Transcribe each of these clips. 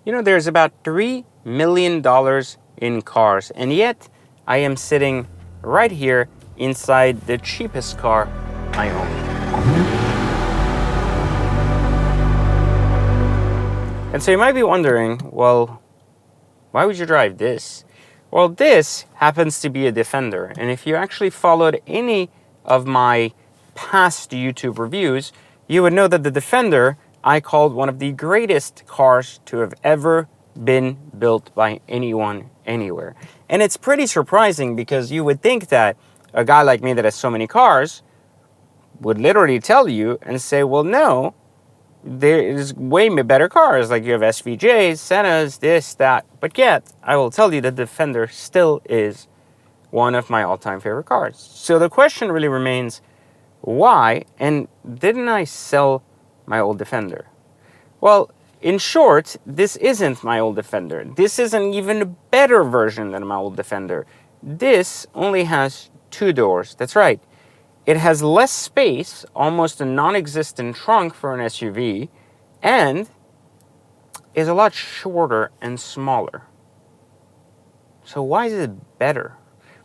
You know, there's about $3 million in cars, and yet I am sitting right here inside the cheapest car I own. And so you might be wondering, well, why would you drive this? Well, this happens to be a Defender, and if you actually followed any of my past YouTube reviews, you would know that the Defender I called one of the greatest cars to have ever been built by anyone anywhere. And it's pretty surprising because you would think that a guy like me that has so many cars would literally tell you and say, well, no, there is way better cars. Like you have SVJs, Sennas, this, that. But yet, I will tell you that the Defender still is one of my all-time favorite cars. So the question really remains, why? And didn't I sell my old Defender? Well, in short, this isn't my old Defender. This is an even better version than my old Defender. This only has 2 doors. That's right. It has less space, almost a non-existent trunk for an SUV, and is a lot shorter and smaller. So why is it better?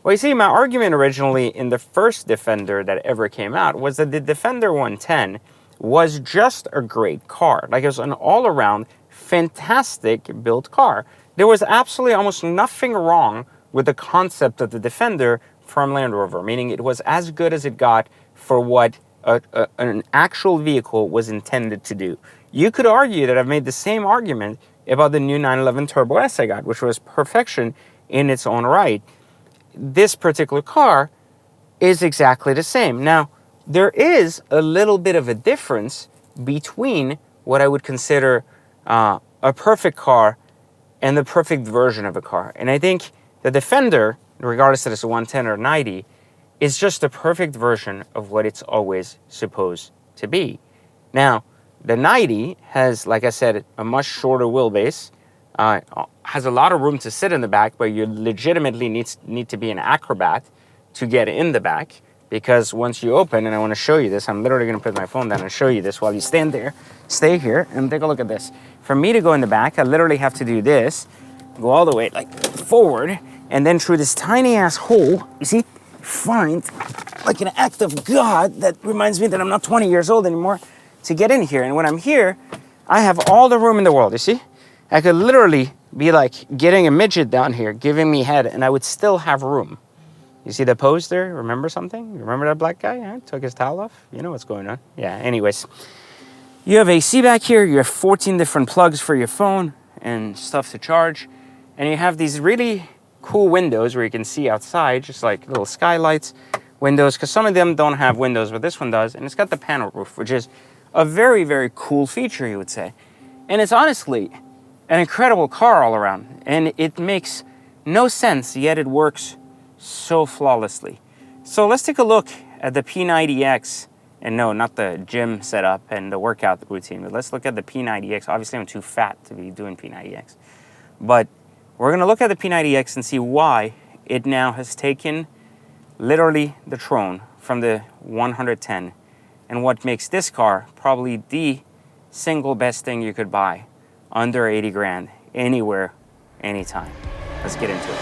Well, you see, my argument originally in the first Defender that ever came out was that the Defender 110 was just a great car. Like, it was an all-around fantastic built car. There was absolutely almost nothing wrong with the concept of the Defender from Land Rover, meaning it was as good as it got for what an actual vehicle was intended to do. You could argue that I've made the same argument about the new 911 Turbo S I got, which was perfection in its own right. This particular car is exactly the same. Now, there is a little bit of a difference between what I would consider a perfect car and the perfect version of a car. And I think the Defender, regardless if it's a 110 or 90, is just the perfect version of what it's always supposed to be. Now, the 90 has, like I said, a much shorter wheelbase, has a lot of room to sit in the back, but you legitimately need to be an acrobat to get in the back, because once you open, and I want to show you this, I'm literally going to put my phone down and show you this while you stand there. Stay here and take a look at this. For me to go in the back, I literally have to do this, go all the way like forward, and then through this tiny ass hole, you see, find like an act of God that reminds me that I'm not 20 years old anymore to get in here. And when I'm here, I have all the room in the world, you see? I could literally be like getting a midget down here, giving me head, and I would still have room. You see the pose there? Remember something? You remember that black guy? Yeah, took his towel off? You know what's going on. Yeah, anyways. You have AC back here. You have 14 different plugs for your phone and stuff to charge. And you have these really cool windows where you can see outside, just like little skylights windows, because some of them don't have windows, but this one does. And it's got the panel roof, which is a very, very cool feature, you would say. And it's honestly an incredible car all around. And it makes no sense, yet it works so flawlessly. So let's take a look at the P90X, and no, not the gym setup and the workout routine, but let's look at the P90X. Obviously, I'm too fat to be doing P90X, but we're going to look at the P90X and see why it now has taken literally the throne from the 110, and what makes this car probably the single best thing you could buy under 80 grand, anywhere, anytime. Let's get into it.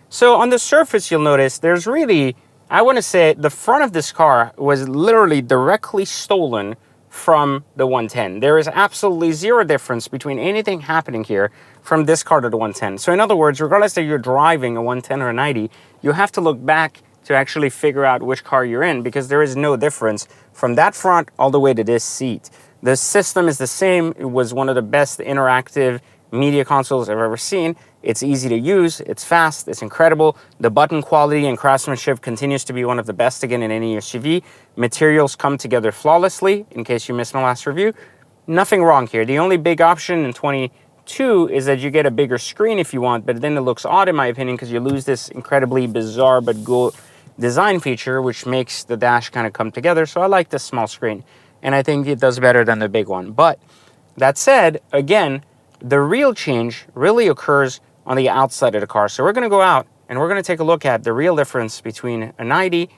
So on the surface, you'll notice there's really, I want to say, the front of this car was literally directly stolen from the 110. There is absolutely zero difference between anything happening here from this car to the 110. So in other words, regardless that you're driving a 110 or a 90, you have to look back to actually figure out which car you're in, because there is no difference from that front all the way to this seat. The system is the same. It was one of the best interactive media consoles I've ever seen. It's easy to use, it's fast, it's incredible. The button quality and craftsmanship continues to be one of the best again in any SUV. Materials come together flawlessly, in case you missed my last review. Nothing wrong here. The only big option in 22 is that you get a bigger screen if you want, but then it looks odd in my opinion because you lose this incredibly bizarre but cool design feature which makes the dash kind of come together. So I like this small screen. and I think it does better than the big one. But that said, again, the real change really occurs on the outside of the car. So we're going to go out and we're going to take a look at the real difference between a 90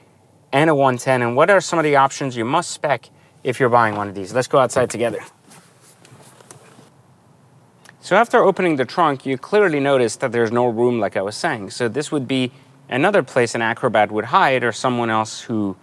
and a 110, and what are some of the options you must spec if you're buying one of these. Let's go outside together. So after opening the trunk, you clearly notice that there's no room, like I was saying. So this would be another place an acrobat would hide, or someone else who,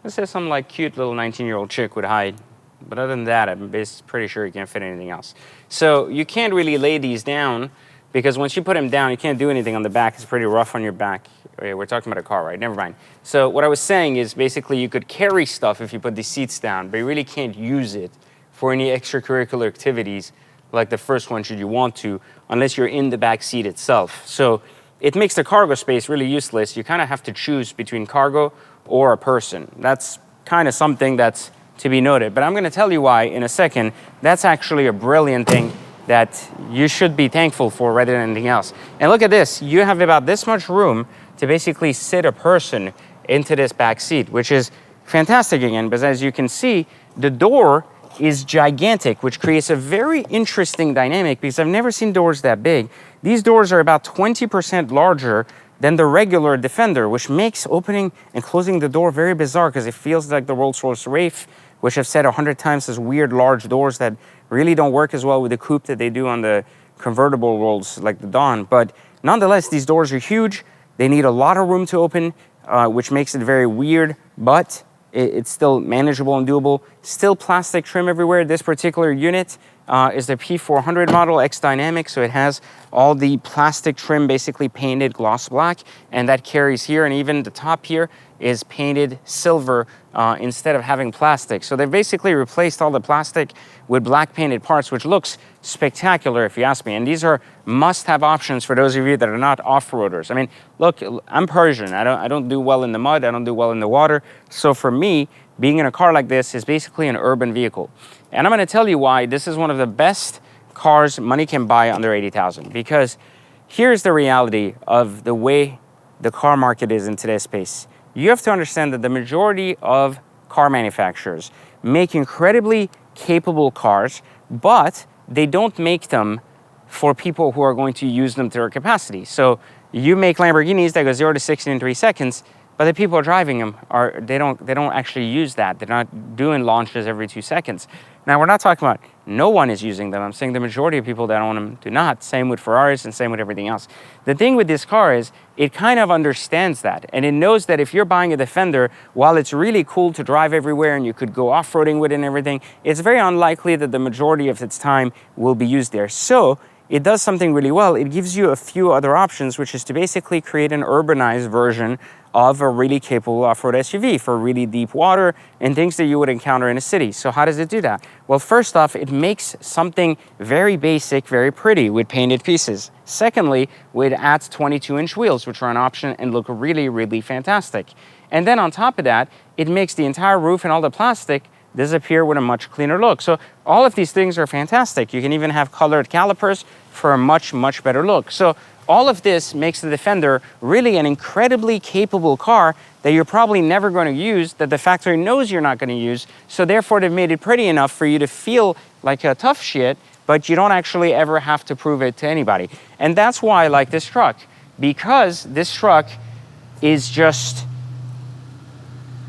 let's say some like cute little 19-year-old chick would hide. But other than that, I'm pretty sure you can't fit anything else. So you can't really lay these down, because once you put them down, you can't do anything on the back. It's pretty rough on your back. We're talking about a car, right? Never mind. So what I was saying is basically you could carry stuff if you put the seats down, but you really can't use it for any extracurricular activities like the first one should you want to, unless you're in the back seat itself. So it makes the cargo space really useless. You kind of have to choose between cargo or a person. That's kind of something that's to be noted. But I'm going to tell you why in a second. That's actually a brilliant thing that you should be thankful for rather than anything else. And look at this. You have about this much room to basically sit a person into this back seat, which is fantastic again, because as you can see, the door is gigantic, which creates a very interesting dynamic, because I've never seen doors that big. These doors are about 20% larger than the regular Defender, which makes opening and closing the door very bizarre, because it feels like the Rolls-Royce Wraith, which I've said 100 times is weird large doors that really don't work as well with the coupe that they do on the convertible Rolls like the Dawn. But nonetheless, these doors are huge. They need a lot of room to open, which makes it very weird, but it's still manageable and doable. Still plastic trim everywhere. This particular unit is the P400 model X Dynamic, so it has all the plastic trim basically painted gloss black, and that carries here, and even the top here is painted silver instead of having plastic. So they've basically replaced all the plastic with black painted parts, which looks spectacular if you ask me. And these are must-have options for those of you that are not off-roaders. I mean, look, I'm Persian. I don't do well in the mud. I don't do well in the water. So for me, being in a car like this is basically an urban vehicle. And I'm going to tell you why this is one of the best cars money can buy under $80,000. Because here's the reality of the way the car market is in today's space. You have to understand that the majority of car manufacturers make incredibly capable cars, but they don't make them for people who are going to use them to their capacity. So you make Lamborghinis that go 0 to 60 in 3 seconds, but the people driving them they don't actually use that. They're not doing launches every 2 seconds. Now, we're not talking about no one is using them. I'm saying the majority of people that own them do not. Same with Ferraris and same with everything else. The thing with this car is it kind of understands that, and it knows that if you're buying a Defender, while it's really cool to drive everywhere and you could go off-roading with it and everything, it's very unlikely that the majority of its time will be used there. So it does something really well. It gives you a few other options, which is to basically create an urbanized version of a really capable off-road SUV for really deep water and things that you would encounter in a city. So how does it do that? Well, first off, it makes something very basic, very pretty with painted pieces. Secondly, it adds 22-inch wheels, which are an option and look really, really fantastic. And then on top of that, it makes the entire roof and all the plastic disappear with a much cleaner look. So all of these things are fantastic. You can even have colored calipers for a much, much better look. So all of this makes the Defender really an incredibly capable car that you're probably never going to use, that the factory knows you're not going to use. So therefore, they've made it pretty enough for you to feel like a tough shit, but you don't actually ever have to prove it to anybody. And that's why I like this truck, because this truck is just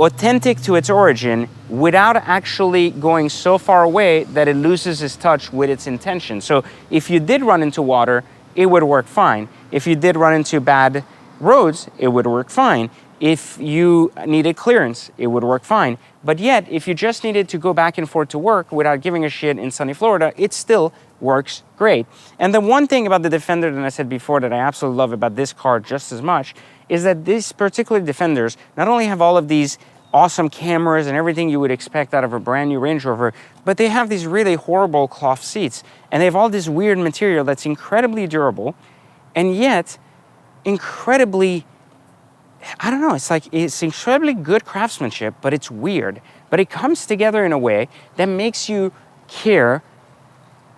authentic to its origin without actually going so far away that it loses its touch with its intention. So if you did run into water, it would work fine. If you did run into bad roads, it would work fine. If you needed clearance, it would work fine. But yet, if you just needed to go back and forth to work without giving a shit in sunny Florida, it still works great. And the one thing about the Defender that I said before that I absolutely love about this car just as much is that these particular Defenders not only have all of these awesome cameras and everything you would expect out of a brand new Range Rover, but they have these really horrible cloth seats. And they have all this weird material that's incredibly durable and yet incredibly, I don't know, it's incredibly good craftsmanship, but it's weird. But it comes together in a way that makes you care,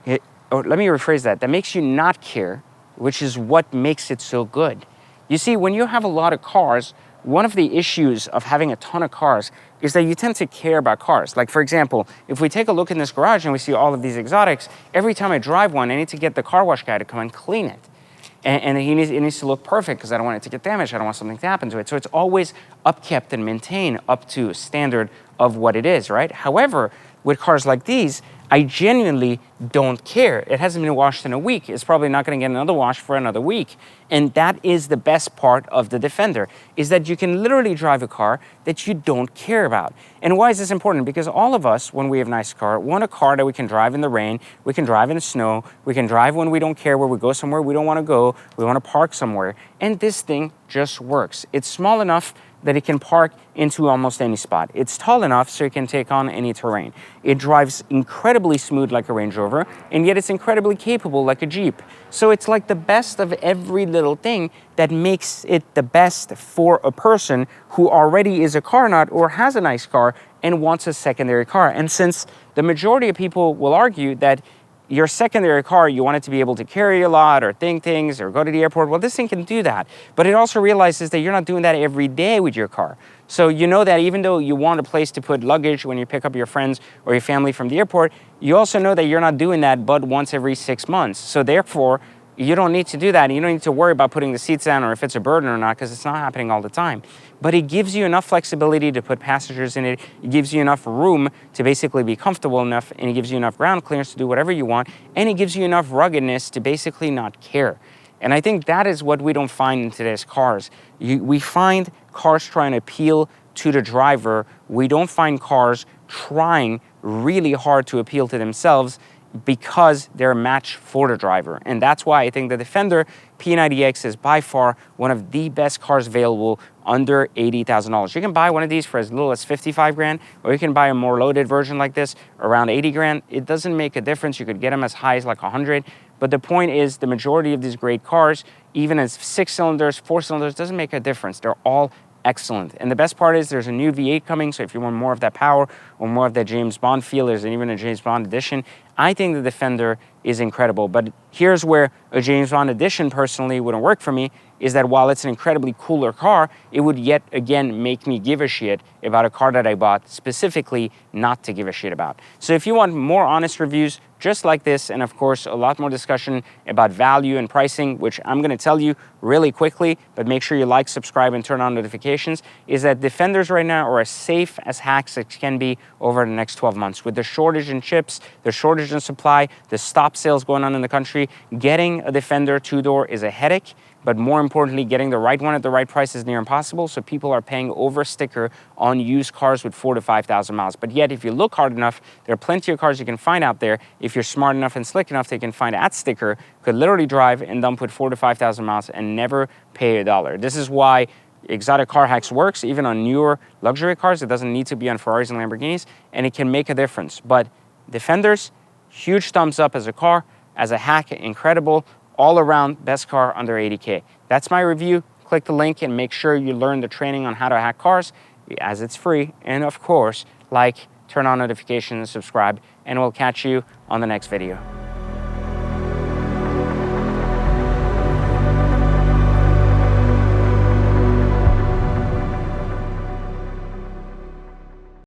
or let me rephrase that makes you not care, which is what makes it so good. You see, when you have a lot of cars, one of the issues of having a ton of cars is that you tend to care about cars. Like for example, if we take a look in this garage and we see all of these exotics, every time I drive one, I need to get the car wash guy to come and clean it. And it needs to look perfect because I don't want it to get damaged. I don't want something to happen to it. So it's always upkept and maintained up to a standard of what it is, right? However, with cars like these, I genuinely don't care. It hasn't been washed in a week. It's probably not going to get another wash for another week. And that is the best part of the Defender, is that you can literally drive a car that you don't care about. And why is this important? Because all of us, when we have a nice car, want a car that we can drive in the rain, we can drive in the snow, we can drive when we don't care, where we go somewhere we don't want to go, we want to park somewhere. And this thing just works. It's small enough that it can park into almost any spot. It's tall enough so it can take on any terrain. It drives incredibly smooth like a Range Rover, and yet it's incredibly capable like a Jeep. So it's like the best of every little thing that makes it the best for a person who already is a car nut or has a nice car and wants a secondary car. And since the majority of people will argue that your secondary car, you want it to be able to carry a lot or things or go to the airport. Well, this thing can do that. But it also realizes that you're not doing that every day with your car. So you know that even though you want a place to put luggage when you pick up your friends or your family from the airport, you also know that you're not doing that but once every 6 months. So therefore, you don't need to do that. You don't need to worry about putting the seats down or if it's a burden or not, because it's not happening all the time. But it gives you enough flexibility to put passengers in it. It gives you enough room to basically be comfortable enough, and it gives you enough ground clearance to do whatever you want, and it gives you enough ruggedness to basically not care. And I think that is what we don't find in today's cars. We find cars trying to appeal to the driver. We don't find cars trying really hard to appeal to themselves because they're a match for the driver. And that's why I think the Defender P90X is by far one of the best cars available under $80,000. You can buy one of these for as little as 55 grand, or you can buy a more loaded version like this around 80 grand. It doesn't make a difference. You could get them as high as like 100. But the point is, the majority of these great cars, even as 6 cylinders, 4 cylinders, doesn't make a difference. They're all excellent. And the best part is there's a new V8 coming, so if you want more of that power or more of that James Bond feel, there's even a James Bond edition. I think the Defender is incredible, but here's where a James Bond edition personally wouldn't work for me, is that while it's an incredibly cooler car, it would yet again make me give a shit about a car that I bought specifically not to give a shit about. So if you want more honest reviews just like this, and of course a lot more discussion about value and pricing, which I'm going to tell you really quickly, but make sure you like, subscribe, and turn on notifications, is that Defenders right now are as safe as hacks as can be over the next 12 months. With the shortage in chips, the shortage in supply, the stop sales going on in the country, getting a Defender two-door is a headache. But more importantly, getting the right one at the right price is near impossible, so people are paying over sticker on used cars with 4,000 to 5,000 miles. But yet, if you look hard enough, there are plenty of cars you can find out there. If you're smart enough and slick enough, they can find at sticker, could literally drive and dump with 4,000 to 5,000 miles and never pay a dollar. This is why Exotic Car Hacks works, even on newer luxury cars. It doesn't need to be on Ferraris and Lamborghinis, and it can make a difference. But Defenders, huge thumbs up as a car, as a hack, incredible. All around best car under 80K. That's my review. Click the link and make sure you learn the training on how to hack cars, as it's free. And of course, like, turn on notifications, subscribe, and we'll catch you on the next video.